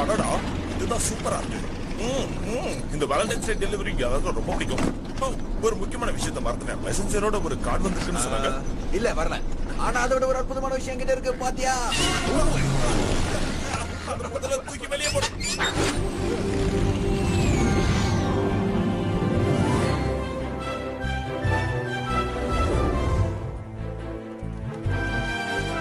அடடா, இதுதான் சூப்பரா இருக்கு. இந்த வேலண்டைன்ஸ் டே டெலிவரி எல்லாருக்கும் ரொம்ப பிடிக்கும். ஒரு முக்கியமான விஷயத்தை மறந்துட்டேன். மெசஞ்சரோட ஒரு கார்டு வந்திருக்குன்னு சொன்னாங்க. இல்ல வரல. ஆனா அதோட ஒரு அற்புதமான விஷயம் கிட்ட இருக்கு பாத்தியா? முதல்ல தூக்கி வெளியே போடு.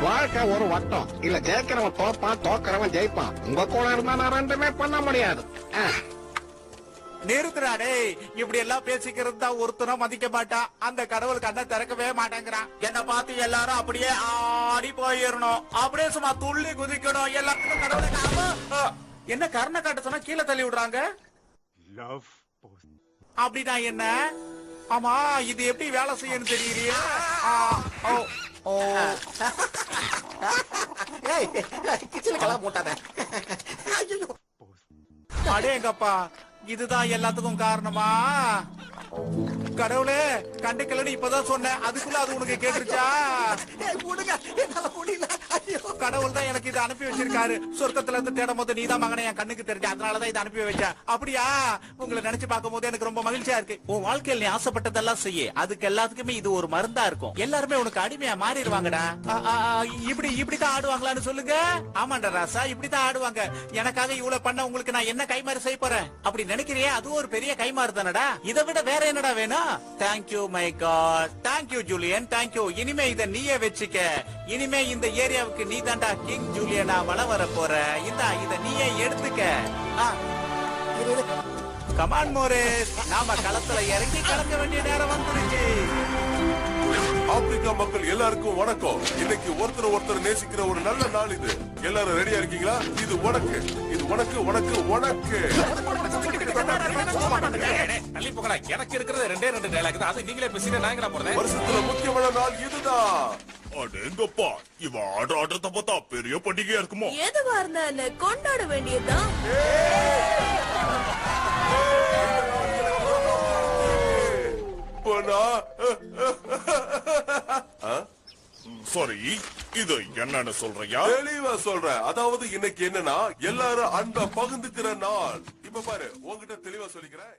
வாழ்க்கை ஒரு வட்டம். இல்ல ஜெயிக்கிறவன் தோப்பான், தோக்கிறவன் ஜெயிப்பான். உங்க கூட இருந்தா நான் ரெண்டுமே பண்ண முடியாது. நிறுத்துறாடே, இப்படி எல்லாம் பேசிக்கிறது தான் ஒருத்தனும் மதிக்க மாட்டான். அந்த கடவுள் கண்ணை திறக்கவே மாட்டேங்கிறான். என்ன பார்த்து எல்லாரும் அப்படியே ஆடி போயிடணும், அப்படியே சும்மா துள்ளி குதிக்கணும். எல்லாத்துக்கும் கடவுளை என்ன கருணை காட்ட சொன்னா கீழே தள்ளி விடுறாங்க. அப்படின்னா என்ன? ஆமா, இது எப்படி வேலை செய்யணும் தெரியலையே. கிச்சலுக்கெல்லாம் போட்டாத. அடேங்கப்பா, இதுதான் எல்லாத்துக்கும் காரணமா? கடவுளே, கண்டுக்கலன்னு இப்பதான் சொன்னேன், அதுக்குள்ள அது உனக்கு கேட்டுருச்சா? கடவுள் தான் எனக்கு இதை அனுப்பி வச்சிருக்காரு. சொர்க்கத்துல இருந்து தேடும் போது நீதான் மகனை என் கண்ணுக்கு தெரிஞ்ச, அதனாலதான் இதை அனுப்பி வச்சா. அப்படியா? உங்களை நினைச்சு பார்க்கும் போது எனக்கு ரொம்ப மகிழ்ச்சியா இருக்கு. உன் வாழ்க்கையில் நீ ஆசைப்பட்டதெல்லாம் செய்ய, அதுக்கு எல்லாத்துக்குமே இது ஒரு மருந்தா இருக்கும். எல்லாருமே உனக்கு அடிமையா மாறிடுவாங்கடா. இப்படிதான் ஆடுவாங்களான்னு சொல்லுங்க. ஆமாண்டா ராசா, இப்படிதான் ஆடுவாங்க. எனக்காக இவ்வளவு பண்ண உங்களுக்கு நான் என்ன கைமாறு செய்ய போறேன்? அப்படி நினைக்கிறியே, அது ஒரு பெரிய கைமாறு தானடா. இதை விட வேற என்னடா வேணும்? Thank you my God, thank you Julian, thank you. இனிமே இதை நீயே வச்சுக்க. இனிமே இந்த ஏரியாவுக்கு நீ தாண்டா கிங் ஜூலியனா வளம் வர போற. இதை நீயே எடுத்துக்க. கமான் மோரேஸ், நாம களத்துல இறங்கி கலக்க வேண்டிய நேரம் வந்துருச்சு. ஆப்பிரிக்கா மக்கள் எல்லாருக்கும் வணக்கம். இன்னைக்கு ஒருத்தர் நேசிக்கிற ஒரு நல்ல நாள் இது. எல்லாரும் ரெடியா இருக்கீங்களா? இது உனக்கு, இது உனக்கு, உனக்கு, உனக்கு. தள்ளி போகலாம். எனக்கு இருக்கிறது ரெண்டே ரெண்டு டயலாக் தான். அது நீங்களே பேசிட்டு நான் எங்கடா போறேன்? வருஷத்துல முக்கியமான நாள் இதுதான். அடேங்கப்பா, இவ ஆடுறத பார்த்தா பெரிய பண்டிகையா இருக்குமோ? எதுவா இருந்தா கொண்டாட வேண்டியதுதான். சாரி, இது என்னன்னு சொல்றியா? தெளிவா சொல்றேன். அதாவது இன்னைக்கு என்னன்னா எல்லாரும் அன்பை பகிர்ந்துக்கிற நாள். இப்ப பாரு, உன்கிட்ட தெளிவா சொல்லிக்கிறேன்.